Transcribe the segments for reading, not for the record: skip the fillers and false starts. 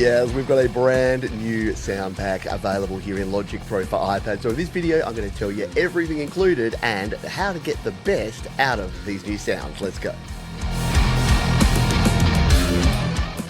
Yes, we've got a brand new sound pack available here in Logic Pro for iPad. So in this video, I'm going to tell you everything included and how to get the best out of these new sounds. Let's go.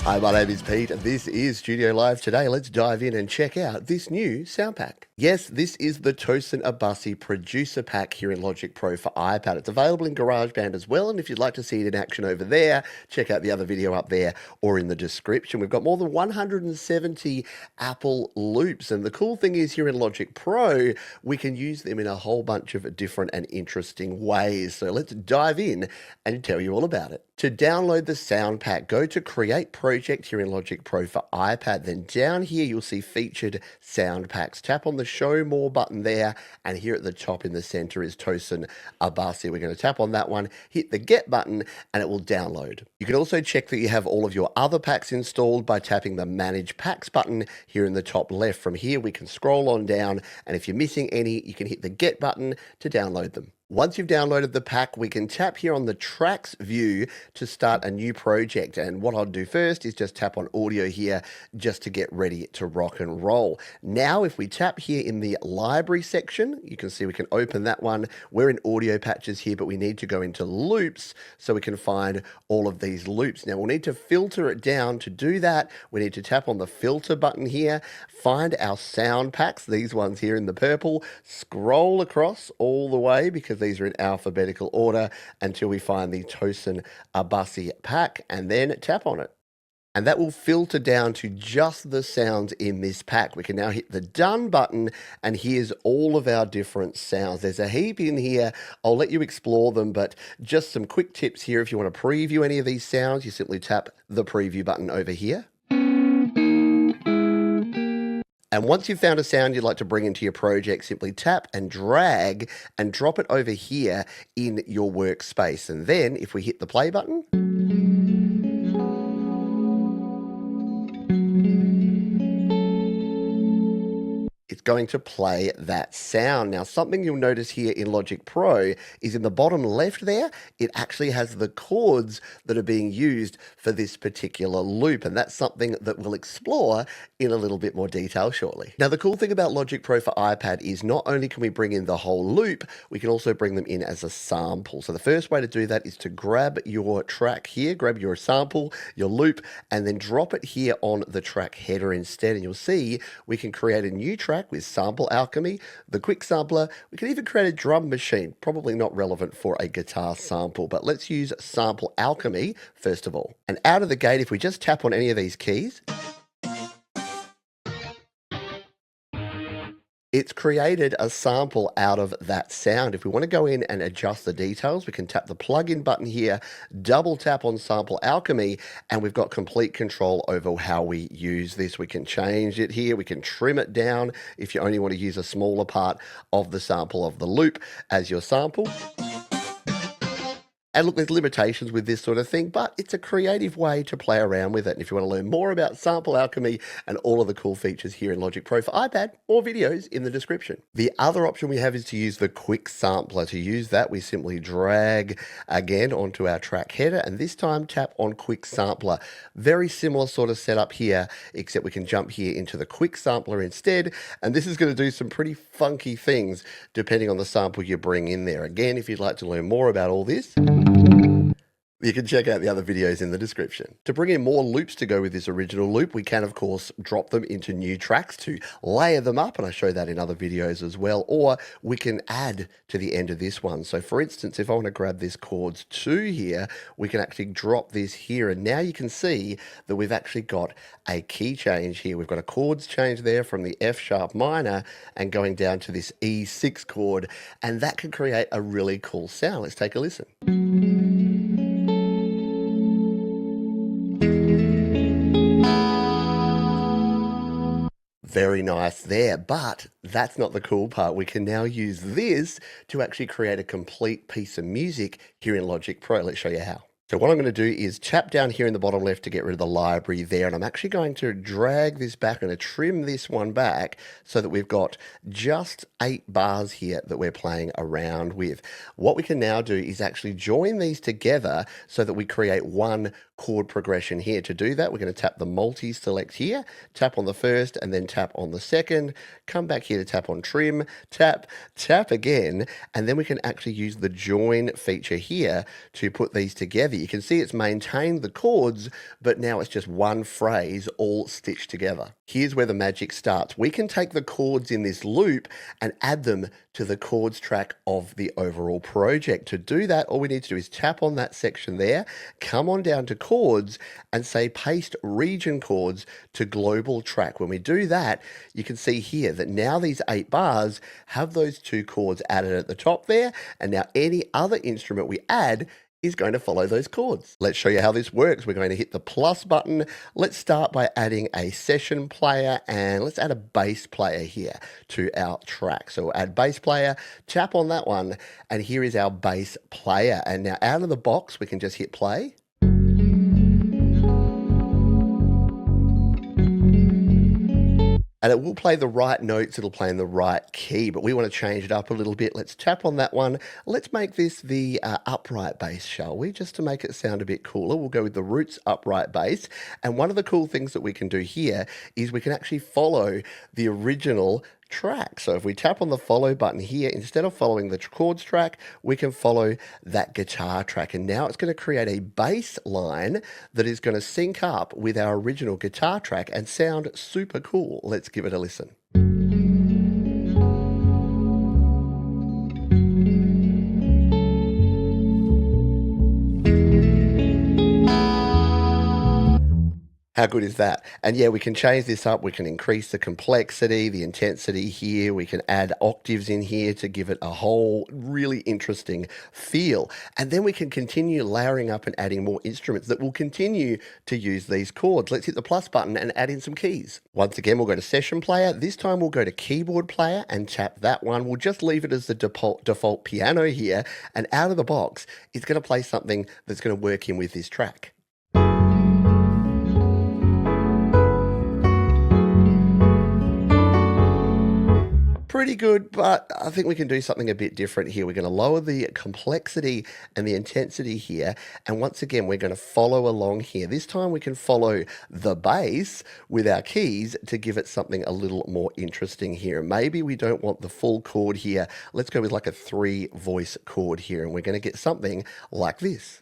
Hi, my name is Pete, and this is Studio Live. Today, let's dive in and check out this new sound pack. Yes, this is the Tosin Abasi Producer Pack here in Logic Pro for iPad. It's available in GarageBand as well, and if you'd like to see it in action over there, check out the other video up there or in the description. We've got more than 170 Apple loops, and the cool thing is here in Logic Pro, we can use them in a whole bunch of different and interesting ways. So let's dive in and tell you all about it. To download the sound pack, go to Create Project here in Logic Pro for iPad. Then down here, you'll see featured sound packs. Tap on the Show More button there, and here at the top in the center is Tosin Abasi. We're going to tap on that one, hit the Get button, and it will download. You can also check that you have all of your other packs installed by tapping the Manage Packs button here in the top left. From here, we can scroll on down, and if you're missing any, you can hit the Get button to download them. Once you've downloaded the pack, we can tap here on the Tracks view to start a new project. And what I'll do first is just tap on Audio here just to get ready to rock and roll. Now, if we tap here in the Library section, you can see we can open that one. We're in Audio Patches here, but we need to go into Loops so we can find all of these loops. Now, we'll need to filter it down. To do that, we need to tap on the Filter button here, find our sound packs, these ones here in the purple, scroll across all the way because these are in alphabetical order until we find the Tosin Abasi pack, and then tap on it. And that will filter down to just the sounds in this pack. We can now hit the Done button, and here's all of our different sounds. There's a heap in here. I'll let you explore them, but just some quick tips here. If you want to preview any of these sounds, you simply tap the Preview button over here. And once you've found a sound you'd like to bring into your project, simply tap and drag and drop it over here in your workspace. And then if we hit the play button, it's going to play that sound. Now, something you'll notice here in Logic Pro is in the bottom left there, it actually has the chords that are being used for this particular loop. And that's something that we'll explore in a little bit more detail shortly. Now, the cool thing about Logic Pro for iPad is not only can we bring in the whole loop, we can also bring them in as a sample. So the first way to do that is to grab your track here, grab your sample, your loop, and then drop it here on the track header instead. And you'll see we can create a new track with Sample Alchemy, the quick sampler. We can even create a drum machine, probably not relevant for a guitar sample, but let's use Sample Alchemy first of all. And out of the gate, if we just tap on any of these keys, it's created a sample out of that sound. If we want to go in and adjust the details, we can tap the plugin button here, double tap on Sample Alchemy, and we've got complete control over how we use this. We can change it here. We can trim it down if you only want to use a smaller part of the sample of the loop as your sample. And look, there's limitations with this sort of thing, but it's a creative way to play around with it. And if you want to learn more about Sample Alchemy and all of the cool features here in Logic Pro for iPad, more videos in the description. The other option we have is to use the quick sampler. To use that, we simply drag again onto our track header, and this time tap on quick sampler. Very similar sort of setup here, except we can jump here into the quick sampler instead. And this is going to do some pretty funky things depending on the sample you bring in there. Again, if you'd like to learn more about all this, you can check out the other videos in the description. To bring in more loops to go with this original loop, we can, of course, drop them into new tracks to layer them up, and I show that in other videos as well, or we can add to the end of this one. So, for instance, if I want to grab this Chords 2 here, we can actually drop this here, and now you can see that we've actually got a key change here. We've got a chords change there from the F sharp minor and going down to this E6 chord, and that can create a really cool sound. Let's take a listen. Very nice there, but that's not the cool part. We can now use this to actually create a complete piece of music here in Logic Pro. Let's show you how. So what I'm going to do is tap down here in the bottom left to get rid of the library there. And I'm actually going to drag this back and trim this one back so that we've got just 8 bars here that we're playing around with. What we can now do is actually join these together so that we create one chord progression here. To do that, we're going to tap the multi-select here, tap on the first, and then tap on the second. Come back here to tap on trim, tap, tap again, and then we can actually use the join feature here to put these together. You can see it's maintained the chords, but now it's just one phrase all stitched together. Here's where the magic starts. We can take the chords in this loop and add them to the chords track of the overall project. To do that, all we need to do is tap on that section there, come on down to chords and say paste region chords to global track. When we do that, you can see here that now these 8 bars have those 2 chords added at the top there, and now any other instrument we add is going to follow those chords. Let's show you how this works. We're going to hit the plus button. Let's start by adding a session player, and let's add a bass player here to our track. So we'll add bass player, tap on that one, and here is our bass player. And now out of the box, we can just hit play. And it will play the right notes, it'll play in the right key, but we want to change it up a little bit. Let's tap on that one. Let's make this the upright bass, shall we? Just to make it sound a bit cooler, we'll go with the Roots upright bass. And one of the cool things that we can do here is we can actually follow the original track. So if we tap on the follow button here, instead of following the chords track, we can follow that guitar track. And now it's going to create a bass line that is going to sync up with our original guitar track and sound super cool. Let's give it a listen. How good is that? And yeah, we can change this up. We can increase the complexity, the intensity here. We can add octaves in here to give it a whole really interesting feel. And then we can continue layering up and adding more instruments that will continue to use these chords. Let's hit the plus button and add in some keys. Once again, we'll go to session player. This time we'll go to keyboard player and tap that one. We'll just leave it as the default piano here. And out of the box, it's going to play something that's going to work in with this track. Pretty good, but I think we can do something a bit different here. We're going to lower the complexity and the intensity here. And once again, we're going to follow along here. This time we can follow the bass with our keys to give it something a little more interesting here. Maybe we don't want the full chord here. Let's go with like a 3-voice chord here. And we're going to get something like this.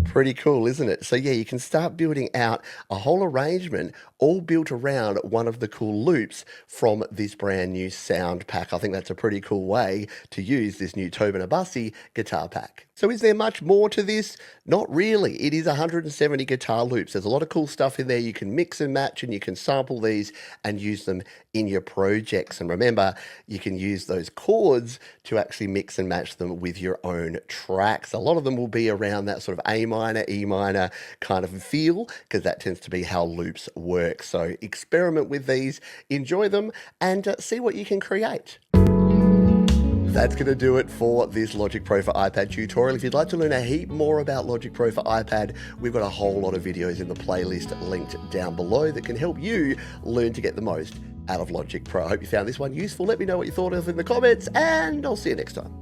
Pretty cool, isn't it? So yeah, you can start building out a whole arrangement all built around one of the cool loops from this brand new sound pack. I think that's a pretty cool way to use this new Tosin Abasi guitar pack. So is there much more to this? Not really. It is 170 guitar loops. There's a lot of cool stuff in there. You can mix and match and you can sample these and use them in your projects. And remember, you can use those chords to actually mix and match them with your own tracks. A lot of them will be around that sort of A minor, E minor kind of feel, because that tends to be how loops work. So experiment with these, enjoy them, and see what you can create. That's going to do it for this Logic Pro for iPad tutorial. If you'd like to learn a heap more about Logic Pro for iPad, we've got a whole lot of videos in the playlist linked down below that can help you learn to get the most out of Logic Pro. I hope you found this one useful. Let me know what you thought of in the comments, and I'll see you next time.